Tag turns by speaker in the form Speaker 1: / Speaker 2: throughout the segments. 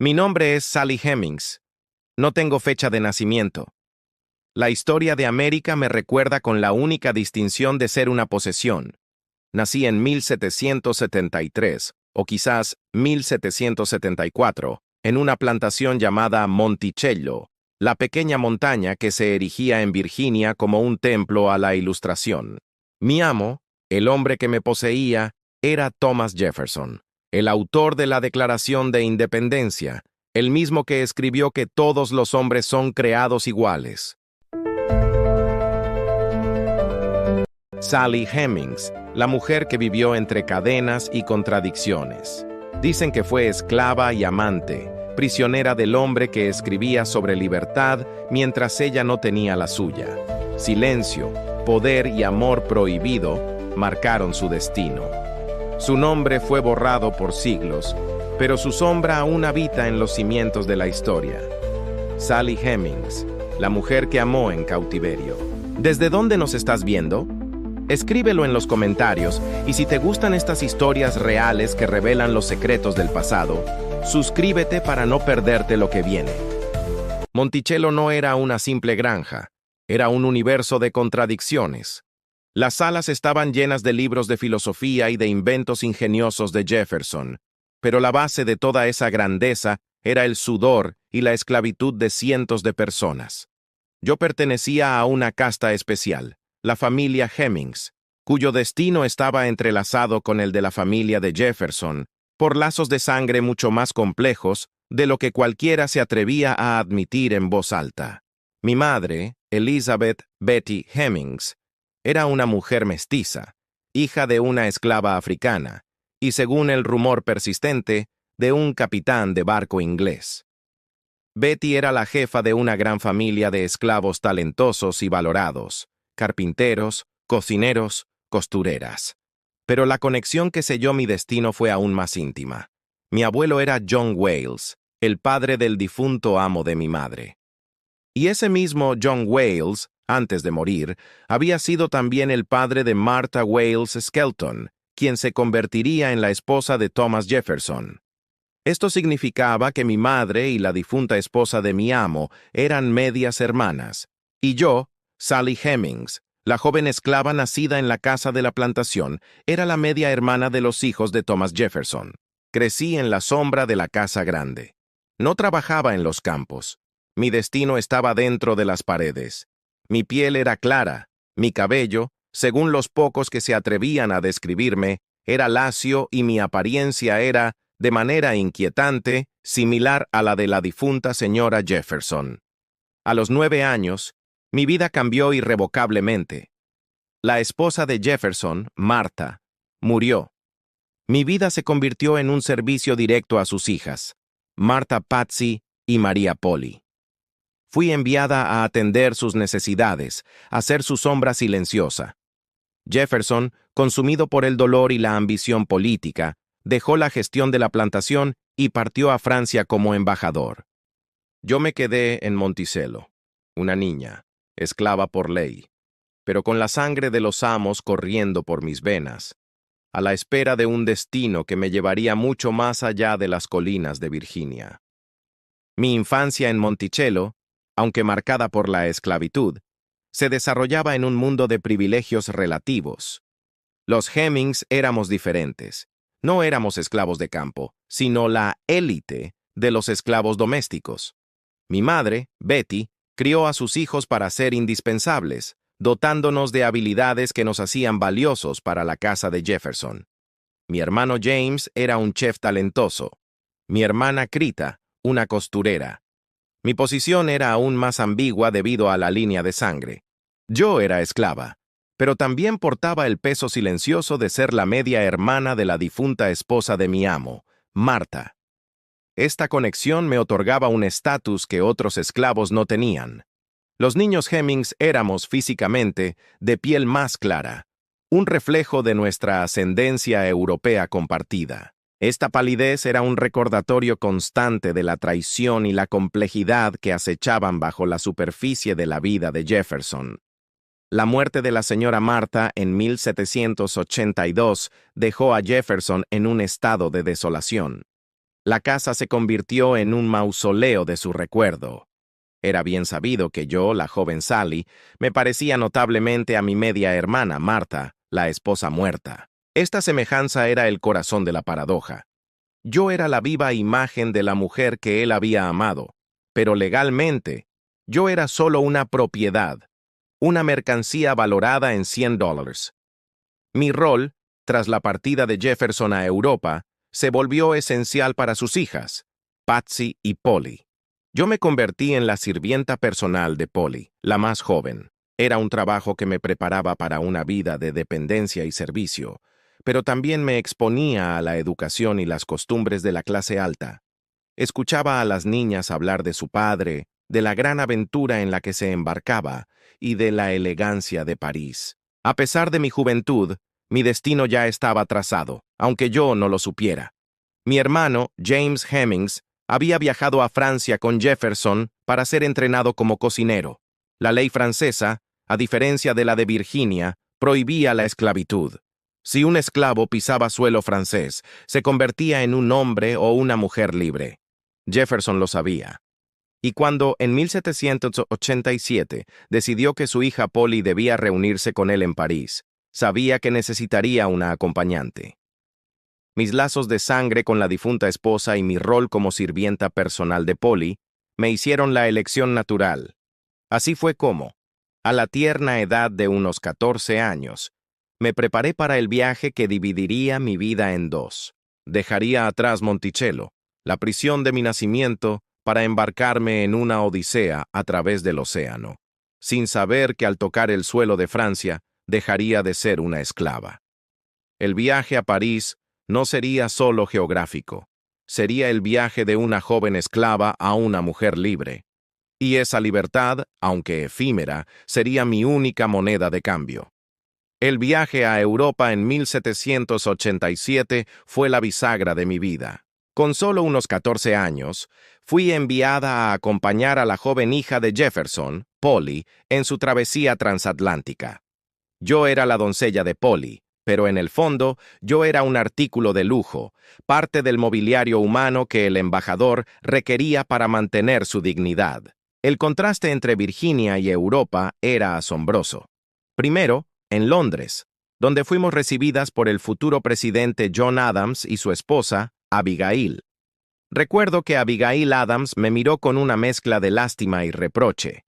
Speaker 1: Mi nombre es Sally Hemings. No tengo fecha de nacimiento. La historia de América me recuerda con la única distinción de ser una posesión. Nací en 1773, o quizás 1774, en una plantación llamada Monticello, la pequeña montaña que se erigía en Virginia como un templo a la Ilustración. Mi amo, el hombre que me poseía, era Thomas Jefferson, el autor de la Declaración de Independencia, el mismo que escribió que todos los hombres son creados iguales. Sally Hemings, la mujer que vivió entre cadenas y contradicciones. Dicen que fue esclava y amante, prisionera del hombre que escribía sobre libertad mientras ella no tenía la suya. Silencio, poder y amor prohibido marcaron su destino. Su nombre fue borrado por siglos, pero su sombra aún habita en los cimientos de la historia. Sally Hemings, la mujer que amó en cautiverio. ¿Desde dónde nos estás viendo? Escríbelo en los comentarios, y si te gustan estas historias reales que revelan los secretos del pasado, suscríbete para no perderte lo que viene. Monticello no era una simple granja, era un universo de contradicciones. Las salas estaban llenas de libros de filosofía y de inventos ingeniosos de Jefferson, pero la base de toda esa grandeza era el sudor y la esclavitud de cientos de personas. Yo pertenecía a una casta especial, la familia Hemings, cuyo destino estaba entrelazado con el de la familia de Jefferson, por lazos de sangre mucho más complejos de lo que cualquiera se atrevía a admitir en voz alta. Mi madre, Elizabeth Betty Hemings, era una mujer mestiza, hija de una esclava africana, y según el rumor persistente, de un capitán de barco inglés. Betty era la jefa de una gran familia de esclavos talentosos y valorados, carpinteros, cocineros, costureras. Pero la conexión que selló mi destino fue aún más íntima. Mi abuelo era John Wales, el padre del difunto amo de mi madre. Y ese mismo John Wales, antes de morir, había sido también el padre de Martha Wales Skelton, quien se convertiría en la esposa de Thomas Jefferson. Esto significaba que mi madre y la difunta esposa de mi amo eran medias hermanas, y yo, Sally Hemings, la joven esclava nacida en la casa de la plantación, era la media hermana de los hijos de Thomas Jefferson. Crecí en la sombra de la casa grande. No trabajaba en los campos. Mi destino estaba dentro de las paredes. Mi piel era clara, mi cabello, según los pocos que se atrevían a describirme, era lacio y mi apariencia era, de manera inquietante, similar a la de la difunta señora Jefferson. A los 9 años, mi vida cambió irrevocablemente. La esposa de Jefferson, Martha, murió. Mi vida se convirtió en un servicio directo a sus hijas, Martha Patsy y María Polly. Fui enviada a atender sus necesidades, a ser su sombra silenciosa. Jefferson, consumido por el dolor y la ambición política, dejó la gestión de la plantación y partió a Francia como embajador. Yo me quedé en Monticello, una niña, esclava por ley, pero con la sangre de los amos corriendo por mis venas, a la espera de un destino que me llevaría mucho más allá de las colinas de Virginia. Mi infancia en Monticello, aunque marcada por la esclavitud, se desarrollaba en un mundo de privilegios relativos. Los Hemings éramos diferentes. No éramos esclavos de campo, sino la élite de los esclavos domésticos. Mi madre, Betty, crió a sus hijos para ser indispensables, dotándonos de habilidades que nos hacían valiosos para la casa de Jefferson. Mi hermano James era un chef talentoso. Mi hermana Crita, una costurera. Mi posición era aún más ambigua debido a la línea de sangre. Yo era esclava, pero también portaba el peso silencioso de ser la media hermana de la difunta esposa de mi amo, Martha. Esta conexión me otorgaba un estatus que otros esclavos no tenían. Los niños Hemings éramos físicamente de piel más clara, un reflejo de nuestra ascendencia europea compartida. Esta palidez era un recordatorio constante de la traición y la complejidad que acechaban bajo la superficie de la vida de Jefferson. La muerte de la señora Martha en 1782 dejó a Jefferson en un estado de desolación. La casa se convirtió en un mausoleo de su recuerdo. Era bien sabido que yo, la joven Sally, me parecía notablemente a mi media hermana, Marta, la esposa muerta. Esta semejanza era el corazón de la paradoja. Yo era la viva imagen de la mujer que él había amado, pero legalmente, yo era solo una propiedad, una mercancía valorada en $100. Mi rol, tras la partida de Jefferson a Europa, se volvió esencial para sus hijas, Patsy y Polly. Yo me convertí en la sirvienta personal de Polly, la más joven. Era un trabajo que me preparaba para una vida de dependencia y servicio, pero también me exponía a la educación y las costumbres de la clase alta. Escuchaba a las niñas hablar de su padre, de la gran aventura en la que se embarcaba y de la elegancia de París. A pesar de mi juventud, mi destino ya estaba trazado, aunque yo no lo supiera. Mi hermano, James Hemings, había viajado a Francia con Jefferson para ser entrenado como cocinero. La ley francesa, a diferencia de la de Virginia, prohibía la esclavitud. Si un esclavo pisaba suelo francés, se convertía en un hombre o una mujer libre. Jefferson lo sabía. Y cuando, en 1787, decidió que su hija Polly debía reunirse con él en París, sabía que necesitaría una acompañante. Mis lazos de sangre con la difunta esposa y mi rol como sirvienta personal de Polly me hicieron la elección natural. Así fue como, a la tierna edad de unos 14 años, me preparé para el viaje que dividiría mi vida en dos. Dejaría atrás Monticello, la prisión de mi nacimiento, para embarcarme en una odisea a través del océano, sin saber que al tocar el suelo de Francia dejaría de ser una esclava. El viaje a París no sería solo geográfico, sería el viaje de una joven esclava a una mujer libre. Y esa libertad, aunque efímera, sería mi única moneda de cambio. El viaje a Europa en 1787 fue la bisagra de mi vida. Con solo unos 14 años, fui enviada a acompañar a la joven hija de Jefferson, Polly, en su travesía transatlántica. Yo era la doncella de Polly, pero en el fondo yo era un artículo de lujo, parte del mobiliario humano que el embajador requería para mantener su dignidad. El contraste entre Virginia y Europa era asombroso. Primero, en Londres, donde fuimos recibidas por el futuro presidente John Adams y su esposa, Abigail. Recuerdo que Abigail Adams me miró con una mezcla de lástima y reproche.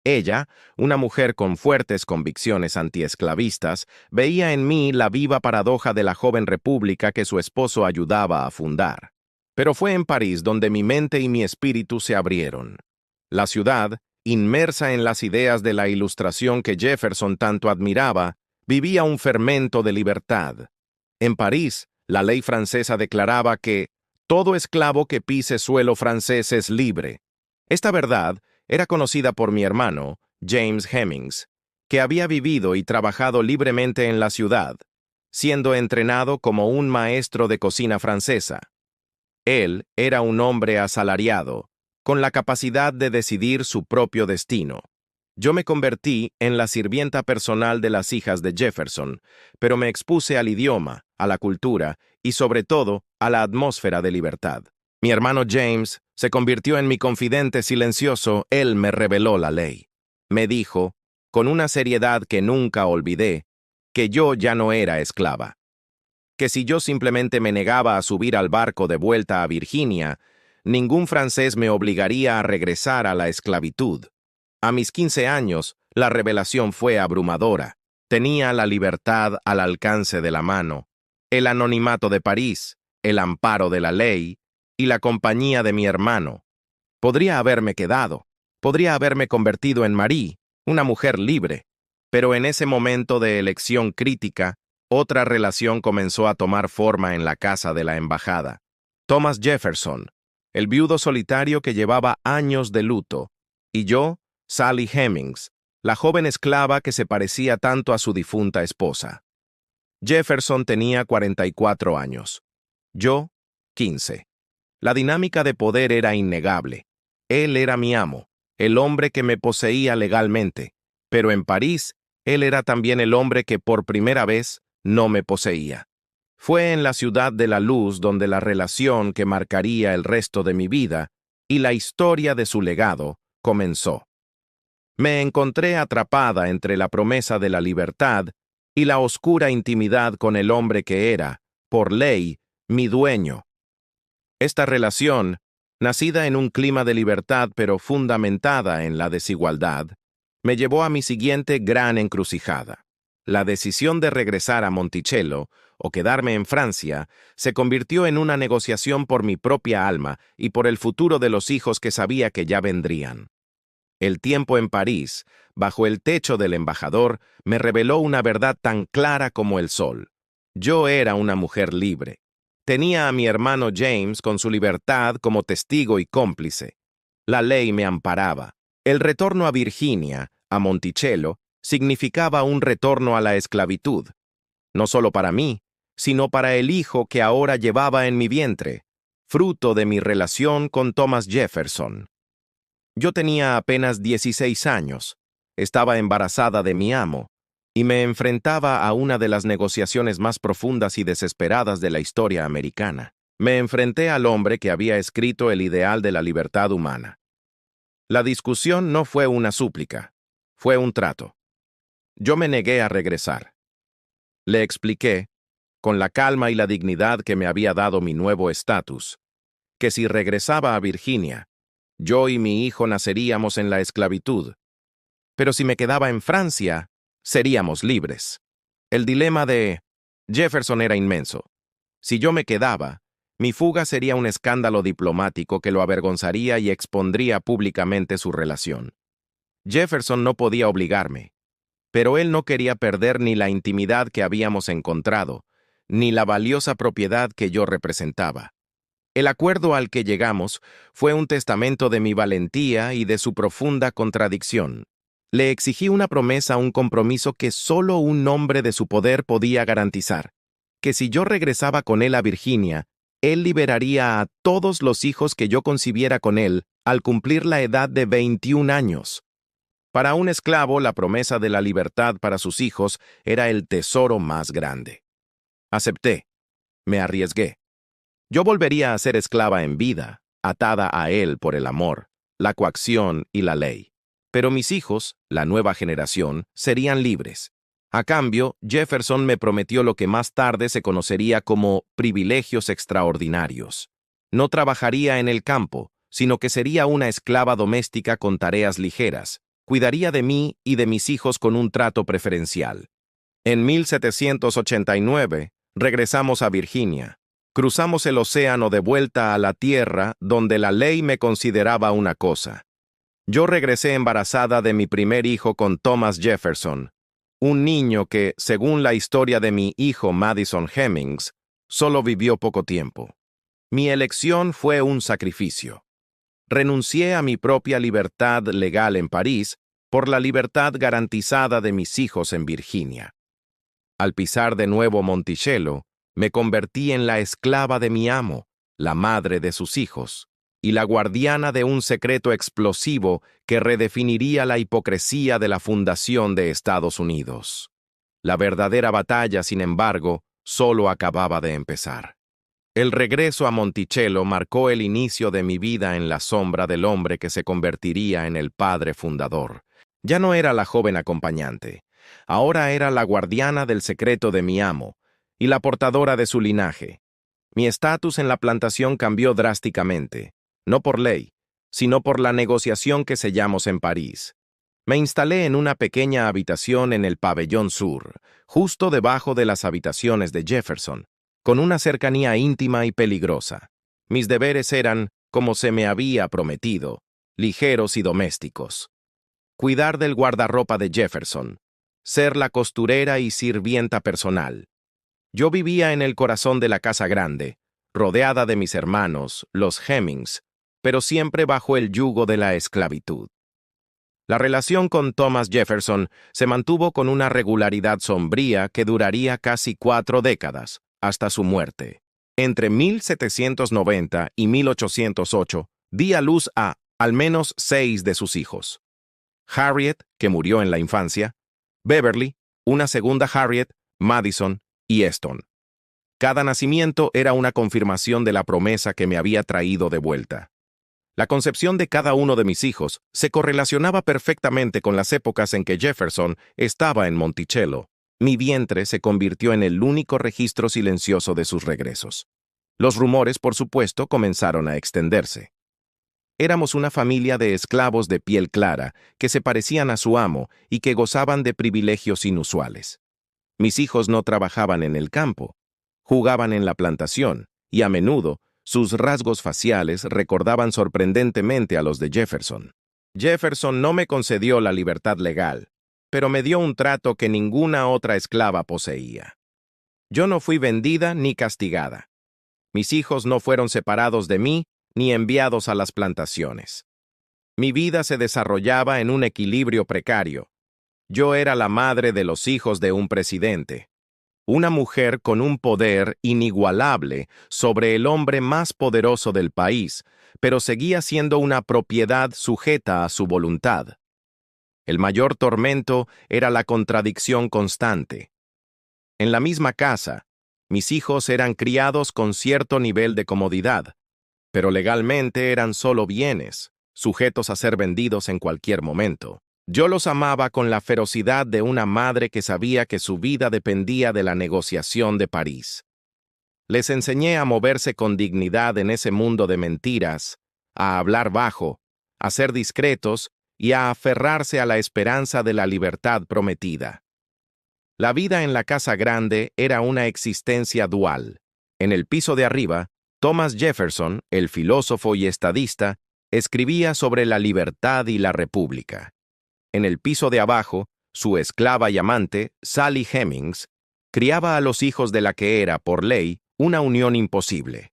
Speaker 1: Ella, una mujer con fuertes convicciones antiesclavistas, veía en mí la viva paradoja de la joven república que su esposo ayudaba a fundar. Pero fue en París donde mi mente y mi espíritu se abrieron. La ciudad, inmersa en las ideas de la Ilustración que Jefferson tanto admiraba, vivía un fermento de libertad. En París, la ley francesa declaraba que todo esclavo que pise suelo francés es libre. Esta verdad era conocida por mi hermano, James Hemings, que había vivido y trabajado libremente en la ciudad, siendo entrenado como un maestro de cocina francesa. Él era un hombre asalariado, con la capacidad de decidir su propio destino. Yo me convertí en la sirvienta personal de las hijas de Jefferson, pero me expuse al idioma, a la cultura y sobre todo a la atmósfera de libertad. Mi hermano James se convirtió en mi confidente silencioso. Él me reveló la ley. Me dijo, con una seriedad que nunca olvidé, que yo ya no era esclava. Que si yo simplemente me negaba a subir al barco de vuelta a Virginia, ningún francés me obligaría a regresar a la esclavitud. A mis 15 años, la revelación fue abrumadora. Tenía la libertad al alcance de la mano, el anonimato de París, el amparo de la ley y la compañía de mi hermano. Podría haberme quedado, podría haberme convertido en Marie, una mujer libre, pero en ese momento de elección crítica, otra relación comenzó a tomar forma en la casa de la embajada. Thomas Jefferson, el viudo solitario que llevaba años de luto, y yo, Sally Hemings, la joven esclava que se parecía tanto a su difunta esposa. Jefferson tenía 44 años. Yo, 15. La dinámica de poder era innegable. Él era mi amo, el hombre que me poseía legalmente, pero en París, él era también el hombre que por primera vez no me poseía. Fue en la ciudad de la luz donde la relación que marcaría el resto de mi vida y la historia de su legado comenzó. Me encontré atrapada entre la promesa de la libertad y la oscura intimidad con el hombre que era, por ley, mi dueño. Esta relación, nacida en un clima de libertad pero fundamentada en la desigualdad, me llevó a mi siguiente gran encrucijada. La decisión de regresar a Monticello o quedarme en Francia se convirtió en una negociación por mi propia alma y por el futuro de los hijos que sabía que ya vendrían. El tiempo en París, bajo el techo del embajador, me reveló una verdad tan clara como el sol. Yo era una mujer libre. Tenía a mi hermano James con su libertad como testigo y cómplice. La ley me amparaba. El retorno a Virginia, a Monticello, significaba un retorno a la esclavitud, no solo para mí, sino para el hijo que ahora llevaba en mi vientre, fruto de mi relación con Thomas Jefferson. Yo tenía apenas 16 años, estaba embarazada de mi amo, y me enfrentaba a una de las negociaciones más profundas y desesperadas de la historia americana. Me enfrenté al hombre que había escrito el ideal de la libertad humana. La discusión no fue una súplica, fue un trato. Yo me negué a regresar. Le expliqué, con la calma y la dignidad que me había dado mi nuevo estatus, que si regresaba a Virginia, yo y mi hijo naceríamos en la esclavitud, pero si me quedaba en Francia, seríamos libres. El dilema de Jefferson era inmenso. Si yo me quedaba, mi fuga sería un escándalo diplomático que lo avergonzaría y expondría públicamente su relación. Jefferson no podía obligarme, pero él no quería perder ni la intimidad que habíamos encontrado, ni la valiosa propiedad que yo representaba. El acuerdo al que llegamos fue un testamento de mi valentía y de su profunda contradicción. Le exigí una promesa, un compromiso que solo un hombre de su poder podía garantizar, que si yo regresaba con él a Virginia, él liberaría a todos los hijos que yo concibiera con él al cumplir la edad de 21 años. Para un esclavo, la promesa de la libertad para sus hijos era el tesoro más grande. Acepté. Me arriesgué. Yo volvería a ser esclava en vida, atada a él por el amor, la coacción y la ley. Pero mis hijos, la nueva generación, serían libres. A cambio, Jefferson me prometió lo que más tarde se conocería como privilegios extraordinarios. No trabajaría en el campo, sino que sería una esclava doméstica con tareas ligeras. Cuidaría de mí y de mis hijos con un trato preferencial. En 1789, regresamos a Virginia. Cruzamos el océano de vuelta a la tierra donde la ley me consideraba una cosa. Yo regresé embarazada de mi primer hijo con Thomas Jefferson, un niño que, según la historia de mi hijo Madison Hemings, solo vivió poco tiempo. Mi elección fue un sacrificio. Renuncié a mi propia libertad legal en París por la libertad garantizada de mis hijos en Virginia. Al pisar de nuevo Monticello, me convertí en la esclava de mi amo, la madre de sus hijos, y la guardiana de un secreto explosivo que redefiniría la hipocresía de la fundación de Estados Unidos. La verdadera batalla, sin embargo, solo acababa de empezar. El regreso a Monticello marcó el inicio de mi vida en la sombra del hombre que se convertiría en el padre fundador. Ya no era la joven acompañante, ahora era la guardiana del secreto de mi amo y la portadora de su linaje. Mi estatus en la plantación cambió drásticamente, no por ley, sino por la negociación que sellamos en París. Me instalé en una pequeña habitación en el pabellón sur, justo debajo de las habitaciones de Jefferson, con una cercanía íntima y peligrosa. Mis deberes eran, como se me había prometido, ligeros y domésticos. Cuidar del guardarropa de Jefferson, ser la costurera y sirvienta personal. Yo vivía en el corazón de la casa grande, rodeada de mis hermanos, los Hemings, pero siempre bajo el yugo de la esclavitud. La relación con Thomas Jefferson se mantuvo con una regularidad sombría que duraría casi 4 décadas, hasta su muerte. Entre 1790 y 1808, di a luz a al menos 6 de sus hijos. Harriet, que murió en la infancia, Beverly, una segunda Harriet, Madison y Eston. Cada nacimiento era una confirmación de la promesa que me había traído de vuelta. La concepción de cada uno de mis hijos se correlacionaba perfectamente con las épocas en que Jefferson estaba en Monticello. Mi vientre se convirtió en el único registro silencioso de sus regresos. Los rumores, por supuesto, comenzaron a extenderse. Éramos una familia de esclavos de piel clara que se parecían a su amo y que gozaban de privilegios inusuales. Mis hijos no trabajaban en el campo, jugaban en la plantación y a menudo sus rasgos faciales recordaban sorprendentemente a los de Jefferson. Jefferson no me concedió la libertad legal, pero me dio un trato que ninguna otra esclava poseía. Yo no fui vendida ni castigada. Mis hijos no fueron separados de mí ni enviados a las plantaciones. Mi vida se desarrollaba en un equilibrio precario. Yo era la madre de los hijos de un presidente, una mujer con un poder inigualable sobre el hombre más poderoso del país, pero seguía siendo una propiedad sujeta a su voluntad. El mayor tormento era la contradicción constante. En la misma casa, mis hijos eran criados con cierto nivel de comodidad, pero legalmente eran solo bienes, sujetos a ser vendidos en cualquier momento. Yo los amaba con la ferocidad de una madre que sabía que su vida dependía de la negociación de París. Les enseñé a moverse con dignidad en ese mundo de mentiras, a hablar bajo, a ser discretos y a aferrarse a la esperanza de la libertad prometida. La vida en la casa grande era una existencia dual. En el piso de arriba, Thomas Jefferson, el filósofo y estadista, escribía sobre la libertad y la república. En el piso de abajo, su esclava y amante, Sally Hemings, criaba a los hijos de la que era, por ley, una unión imposible.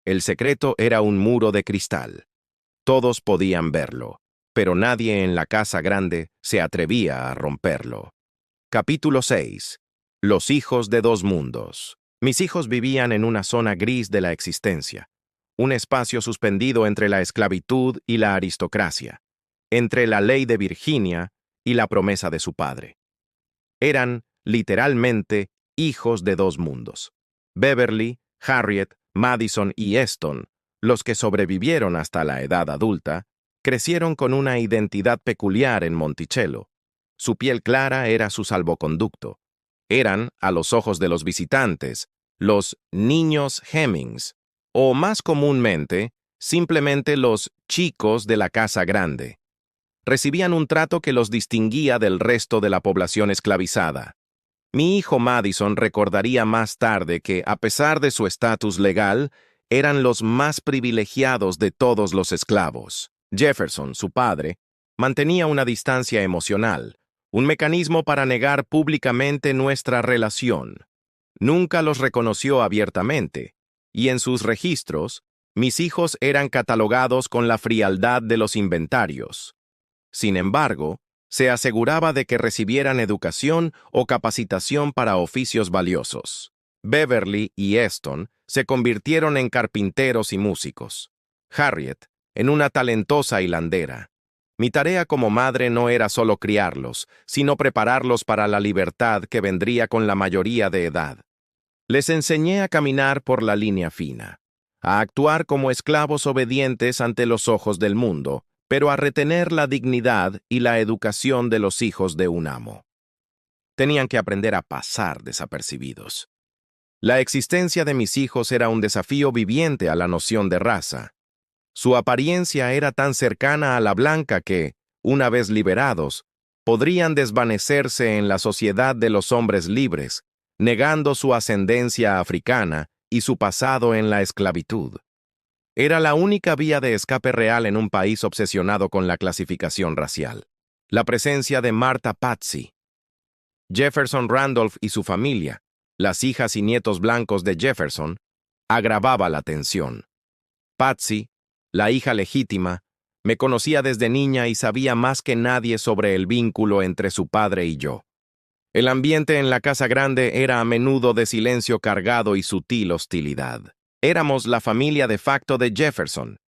Speaker 1: El secreto era un muro de cristal. Todos podían verlo, pero nadie en la casa grande se atrevía a romperlo. Capítulo 6. Los hijos de dos mundos. Mis hijos vivían en una zona gris de la existencia, un espacio suspendido entre la esclavitud y la aristocracia, entre la ley de Virginia y la promesa de su padre. Eran, literalmente, hijos de dos mundos. Beverly, Harriet, Madison y Eston, los que sobrevivieron hasta la edad adulta, crecieron con una identidad peculiar en Monticello. Su piel clara era su salvoconducto. Eran, a los ojos de los visitantes, los niños Hemings, o más comúnmente, simplemente los chicos de la casa grande. Recibían un trato que los distinguía del resto de la población esclavizada. Mi hijo Madison recordaría más tarde que, a pesar de su estatus legal, eran los más privilegiados de todos los esclavos. Jefferson, su padre, mantenía una distancia emocional, un mecanismo para negar públicamente nuestra relación. Nunca los reconoció abiertamente, y en sus registros, mis hijos eran catalogados con la frialdad de los inventarios. Sin embargo, se aseguraba de que recibieran educación o capacitación para oficios valiosos. Beverly y Eston se convirtieron en carpinteros y músicos. Harriet, en una talentosa hilandera. Mi tarea como madre no era solo criarlos, sino prepararlos para la libertad que vendría con la mayoría de edad. Les enseñé a caminar por la línea fina, a actuar como esclavos obedientes ante los ojos del mundo, pero a retener la dignidad y la educación de los hijos de un amo. Tenían que aprender a pasar desapercibidos. La existencia de mis hijos era un desafío viviente a la noción de raza. Su apariencia era tan cercana a la blanca que, una vez liberados, podrían desvanecerse en la sociedad de los hombres libres, negando su ascendencia africana y su pasado en la esclavitud. Era la única vía de escape real en un país obsesionado con la clasificación racial. La presencia de Martha Patsy. Jefferson Randolph y su familia, las hijas y nietos blancos de Jefferson, agravaba la tensión. Patsy, la hija legítima, me conocía desde niña y sabía más que nadie sobre el vínculo entre su padre y yo. El ambiente en la casa grande era a menudo de silencio cargado y sutil hostilidad. Éramos la familia de facto de Jefferson,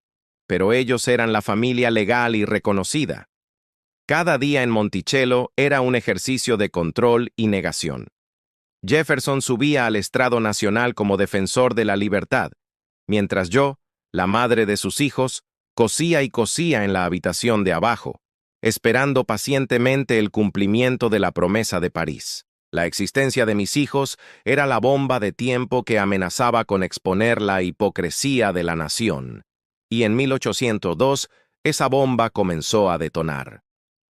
Speaker 1: pero ellos eran la familia legal y reconocida. Cada día en Monticello era un ejercicio de control y negación. Jefferson subía al estrado nacional como defensor de la libertad, mientras yo, la madre de sus hijos, cosía y cosía en la habitación de abajo, esperando pacientemente el cumplimiento de la promesa de París. La existencia de mis hijos era la bomba de tiempo que amenazaba con exponer la hipocresía de la nación. Y en 1802, esa bomba comenzó a detonar.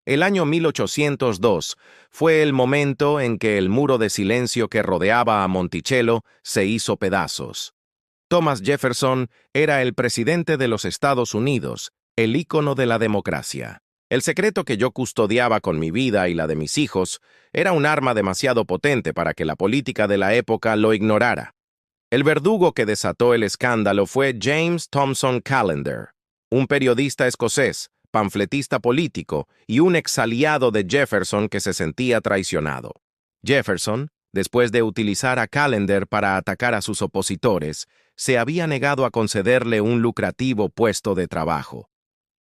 Speaker 1: El año 1802 fue el momento en que el muro de silencio que rodeaba a Monticello se hizo pedazos. Thomas Jefferson era el presidente de los Estados Unidos, el ícono de la democracia. El secreto que yo custodiaba con mi vida y la de mis hijos era un arma demasiado potente para que la política de la época lo ignorara. El verdugo que desató el escándalo fue James Thomson Callender, un periodista escocés, panfletista político y un exaliado de Jefferson que se sentía traicionado. Jefferson, después de utilizar a Callender para atacar a sus opositores, se había negado a concederle un lucrativo puesto de trabajo.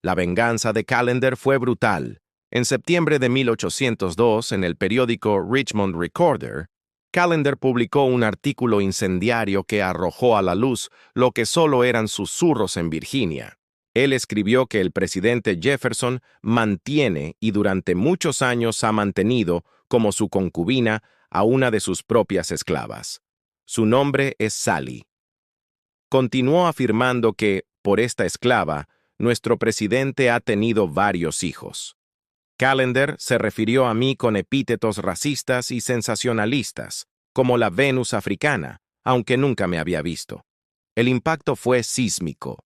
Speaker 1: La venganza de Callender fue brutal. En septiembre de 1802, en el periódico Richmond Recorder, Callender publicó un artículo incendiario que arrojó a la luz lo que solo eran susurros en Virginia. Él escribió que el presidente Jefferson mantiene y durante muchos años ha mantenido como su concubina a una de sus propias esclavas. Su nombre es Sally. Continuó afirmando que, por esta esclava, nuestro presidente ha tenido varios hijos. Callender se refirió a mí con epítetos racistas y sensacionalistas, como la Venus africana, aunque nunca me había visto. El impacto fue sísmico.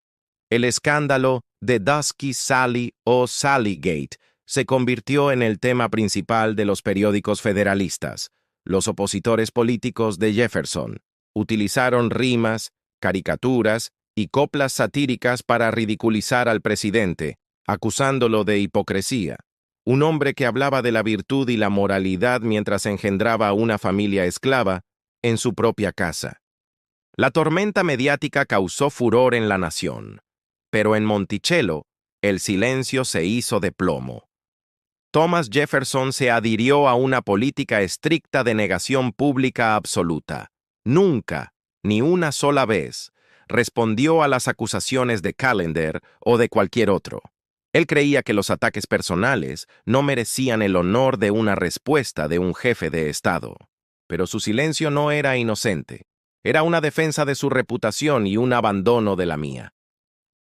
Speaker 1: El escándalo de Dusky Sally o Sallygate se convirtió en el tema principal de los periódicos federalistas. Los opositores políticos de Jefferson utilizaron rimas, caricaturas y coplas satíricas para ridiculizar al presidente, acusándolo de hipocresía. Un hombre que hablaba de la virtud y la moralidad mientras engendraba una familia esclava en su propia casa. La tormenta mediática causó furor en la nación, pero en Monticello el silencio se hizo de plomo. Thomas Jefferson se adhirió a una política estricta de negación pública absoluta. Nunca, ni una sola vez, respondió a las acusaciones de Callender o de cualquier otro. Él creía que los ataques personales no merecían el honor de una respuesta de un jefe de Estado. Pero su silencio no era inocente. Era una defensa de su reputación y un abandono de la mía.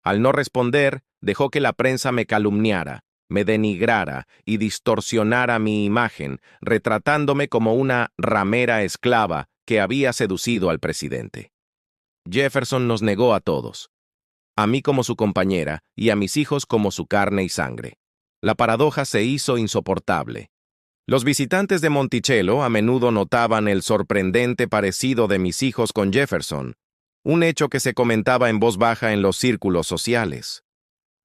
Speaker 1: Al no responder, dejó que la prensa me calumniara, me denigrara y distorsionara mi imagen, retratándome como una ramera esclava que había seducido al presidente. Jefferson nos negó a todos, a mí como su compañera y a mis hijos como su carne y sangre. La paradoja se hizo insoportable. Los visitantes de Monticello a menudo notaban el sorprendente parecido de mis hijos con Jefferson, un hecho que se comentaba en voz baja en los círculos sociales.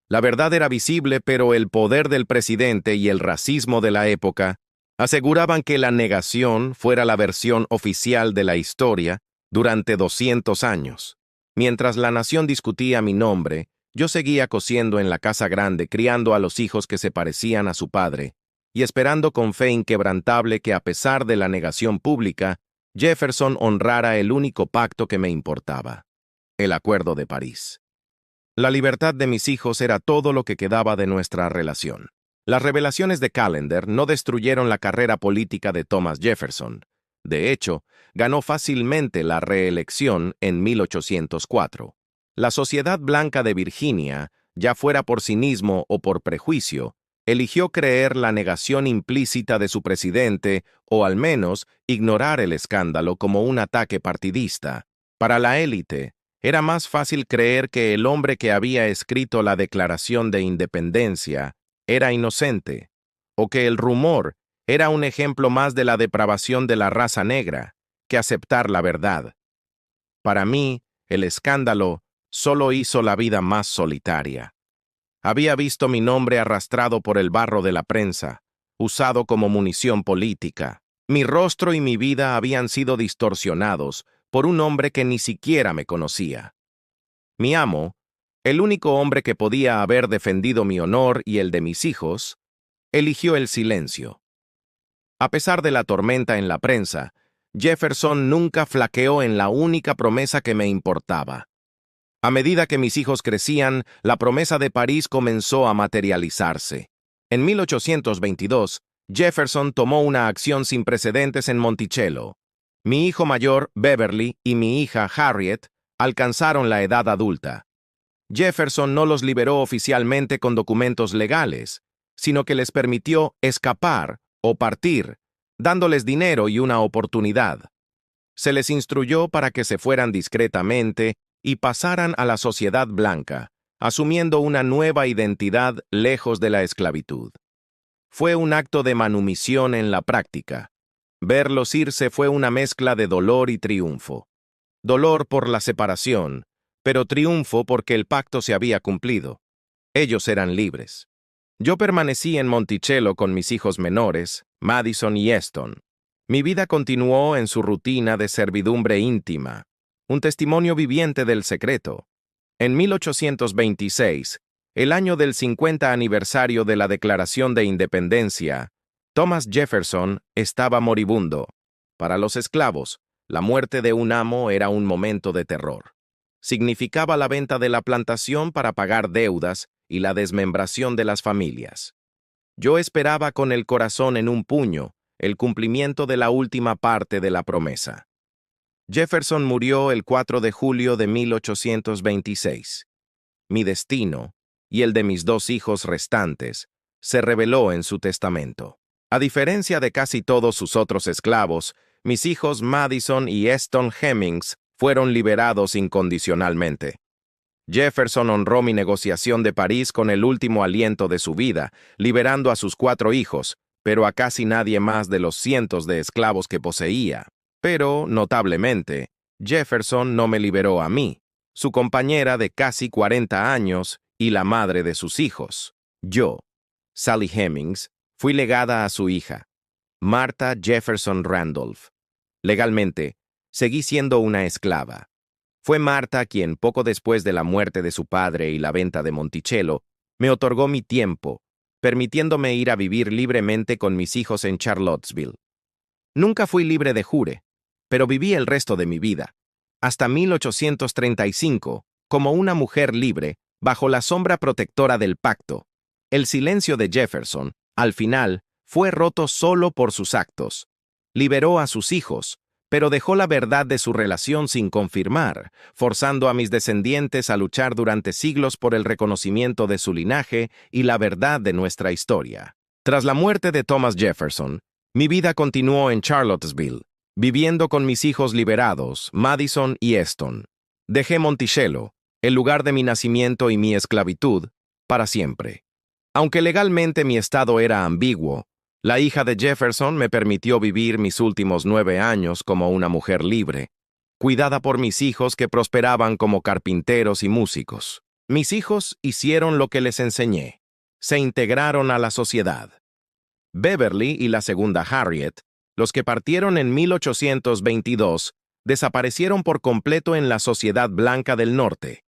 Speaker 1: La verdad era visible, pero el poder del presidente y el racismo de la época aseguraban que la negación fuera la versión oficial de la historia durante 200 años. Mientras la nación discutía mi nombre, yo seguía cosiendo en la casa grande, criando a los hijos que se parecían a su padre, y esperando con fe inquebrantable que a pesar de la negación pública, Jefferson honrara el único pacto que me importaba, el Acuerdo de París. La libertad de mis hijos era todo lo que quedaba de nuestra relación. Las revelaciones de Callender no destruyeron la carrera política de Thomas Jefferson. De hecho, ganó fácilmente la reelección en 1804. La sociedad blanca de Virginia, ya fuera por cinismo o por prejuicio, eligió creer la negación implícita de su presidente o al menos ignorar el escándalo como un ataque partidista. Para la élite, era más fácil creer que el hombre que había escrito la Declaración de Independencia era inocente, o que el rumor era un ejemplo más de la depravación de la raza negra que aceptar la verdad. Para mí, el escándalo solo hizo la vida más solitaria. Había visto mi nombre arrastrado por el barro de la prensa, usado como munición política. Mi rostro y mi vida habían sido distorsionados por un hombre que ni siquiera me conocía. Mi amo, el único hombre que podía haber defendido mi honor y el de mis hijos, eligió el silencio. A pesar de la tormenta en la prensa, Jefferson nunca flaqueó en la única promesa que me importaba. A medida que mis hijos crecían, la promesa de París comenzó a materializarse. En 1822, Jefferson tomó una acción sin precedentes en Monticello. Mi hijo mayor, Beverly, y mi hija, Harriet, alcanzaron la edad adulta. Jefferson no los liberó oficialmente con documentos legales, sino que les permitió escapar o partir, dándoles dinero y una oportunidad. Se les instruyó para que se fueran discretamente y pasaran a la sociedad blanca, asumiendo una nueva identidad lejos de la esclavitud. Fue un acto de manumisión en la práctica. Verlos irse fue una mezcla de dolor y triunfo. Dolor por la separación, pero triunfo porque el pacto se había cumplido. Ellos eran libres. Yo permanecí en Monticello con mis hijos menores, Madison y Eston. Mi vida continuó en su rutina de servidumbre íntima, un testimonio viviente del secreto. En 1826, el año del 50 aniversario de la Declaración de Independencia, Thomas Jefferson estaba moribundo. Para los esclavos, la muerte de un amo era un momento de terror. Significaba la venta de la plantación para pagar deudas y la desmembración de las familias. Yo esperaba con el corazón en un puño el cumplimiento de la última parte de la promesa. Jefferson murió el 4 de julio de 1826. Mi destino, y el de mis dos hijos restantes, se reveló en su testamento. A diferencia de casi todos sus otros esclavos, mis hijos Madison y Eston Hemings fueron liberados incondicionalmente. Jefferson honró mi negociación de París con el último aliento de su vida, liberando a sus 4 hijos, pero a casi nadie más de los cientos de esclavos que poseía. Pero, notablemente, Jefferson no me liberó a mí, su compañera de casi 40 años y la madre de sus hijos. Yo, Sally Hemings, fui legada a su hija, Martha Jefferson Randolph. Legalmente, seguí siendo una esclava. Fue Martha quien, poco después de la muerte de su padre y la venta de Monticello, me otorgó mi tiempo, permitiéndome ir a vivir libremente con mis hijos en Charlottesville. Nunca fui libre de jure, pero viví el resto de mi vida, hasta 1835, como una mujer libre, bajo la sombra protectora del pacto. El silencio de Jefferson, al final, fue roto solo por sus actos. Liberó a sus hijos, pero dejó la verdad de su relación sin confirmar, forzando a mis descendientes a luchar durante siglos por el reconocimiento de su linaje y la verdad de nuestra historia. Tras la muerte de Thomas Jefferson, mi vida continuó en Charlottesville, viviendo con mis hijos liberados, Madison y Eston. Dejé Monticello, el lugar de mi nacimiento y mi esclavitud, para siempre. Aunque legalmente mi estado era ambiguo, la hija de Jefferson me permitió vivir mis últimos 9 años como una mujer libre, cuidada por mis hijos que prosperaban como carpinteros y músicos. Mis hijos hicieron lo que les enseñé. Se integraron a la sociedad. Beverly y la segunda Harriet, los que partieron en 1822, desaparecieron por completo en la sociedad blanca del norte.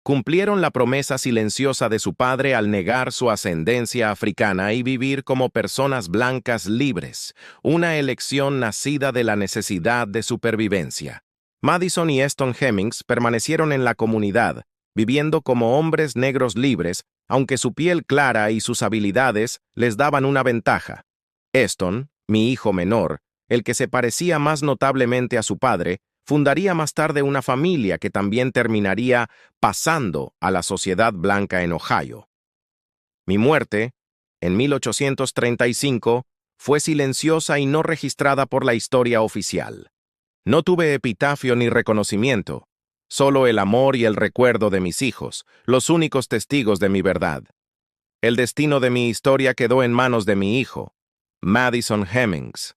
Speaker 1: Cumplieron la promesa silenciosa de su padre al negar su ascendencia africana y vivir como personas blancas libres, una elección nacida de la necesidad de supervivencia. Madison y Eston Hemings permanecieron en la comunidad, viviendo como hombres negros libres, aunque su piel clara y sus habilidades les daban una ventaja. Eston, mi hijo menor, el que se parecía más notablemente a su padre, fundaría más tarde una familia que también terminaría pasando a la sociedad blanca en Ohio. Mi muerte, en 1835, fue silenciosa y no registrada por la historia oficial. No tuve epitafio ni reconocimiento, solo el amor y el recuerdo de mis hijos, los únicos testigos de mi verdad. El destino de mi historia quedó en manos de mi hijo, Madison Hemings.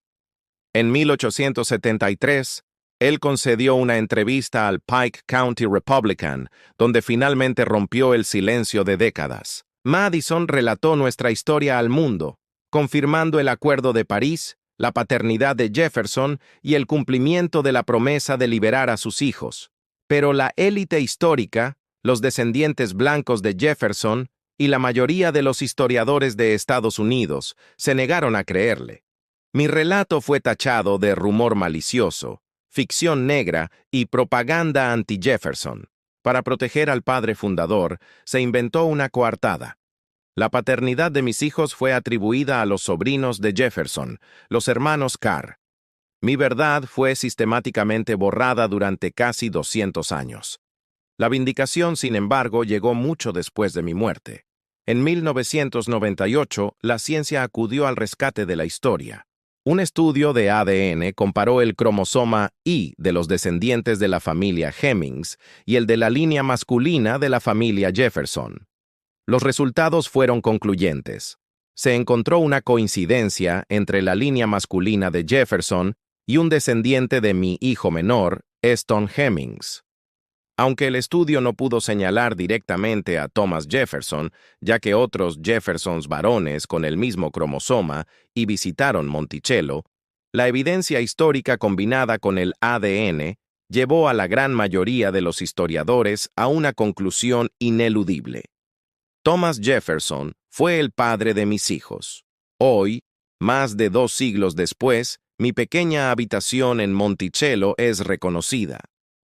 Speaker 1: En 1873, él concedió una entrevista al Pike County Republican, donde finalmente rompió el silencio de décadas. Madison relató nuestra historia al mundo, confirmando el Acuerdo de París, la paternidad de Jefferson y el cumplimiento de la promesa de liberar a sus hijos. Pero la élite histórica, los descendientes blancos de Jefferson y la mayoría de los historiadores de Estados Unidos se negaron a creerle. Mi relato fue tachado de rumor malicioso, ficción negra y propaganda anti-Jefferson. Para proteger al padre fundador, se inventó una coartada. La paternidad de mis hijos fue atribuida a los sobrinos de Jefferson, los hermanos Carr. Mi verdad fue sistemáticamente borrada durante casi 200 años. La vindicación, sin embargo, llegó mucho después de mi muerte. En 1998, la ciencia acudió al rescate de la historia. Un estudio de ADN comparó el cromosoma Y de los descendientes de la familia Hemings y el de la línea masculina de la familia Jefferson. Los resultados fueron concluyentes. Se encontró una coincidencia entre la línea masculina de Jefferson y un descendiente de mi hijo menor, Easton Hemings. Aunque el estudio no pudo señalar directamente a Thomas Jefferson, ya que otros Jeffersons varones con el mismo cromosoma y visitaron Monticello, la evidencia histórica combinada con el ADN llevó a la gran mayoría de los historiadores a una conclusión ineludible. Thomas Jefferson fue el padre de mis hijos. Hoy, más de 2 siglos después, mi pequeña habitación en Monticello es reconocida.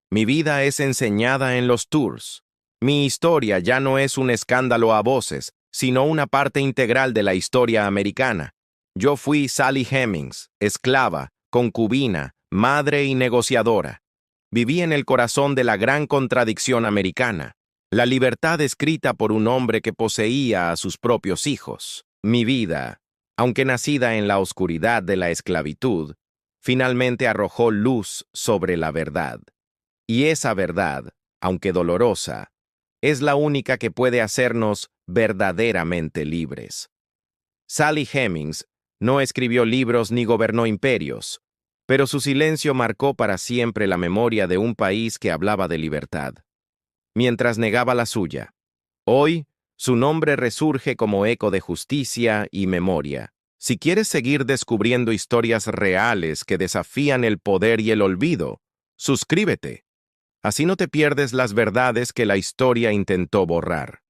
Speaker 1: Mi vida es enseñada en los tours. Mi historia ya no es un escándalo a voces, sino una parte integral de la historia americana. Yo fui Sally Hemings, esclava, concubina, madre y negociadora. Viví en el corazón de la gran contradicción americana, la libertad escrita por un hombre que poseía a sus propios hijos. Mi vida, aunque nacida en la oscuridad de la esclavitud, finalmente arrojó luz sobre la verdad. Y esa verdad, aunque dolorosa, es la única que puede hacernos verdaderamente libres. Sally Hemings no escribió libros ni gobernó imperios, pero su silencio marcó para siempre la memoria de un país que hablaba de libertad, mientras negaba la suya. Hoy, su nombre resurge como eco de justicia y memoria. Si quieres seguir descubriendo historias reales que desafían el poder y el olvido, suscríbete. Así no te pierdes las verdades que la historia intentó borrar.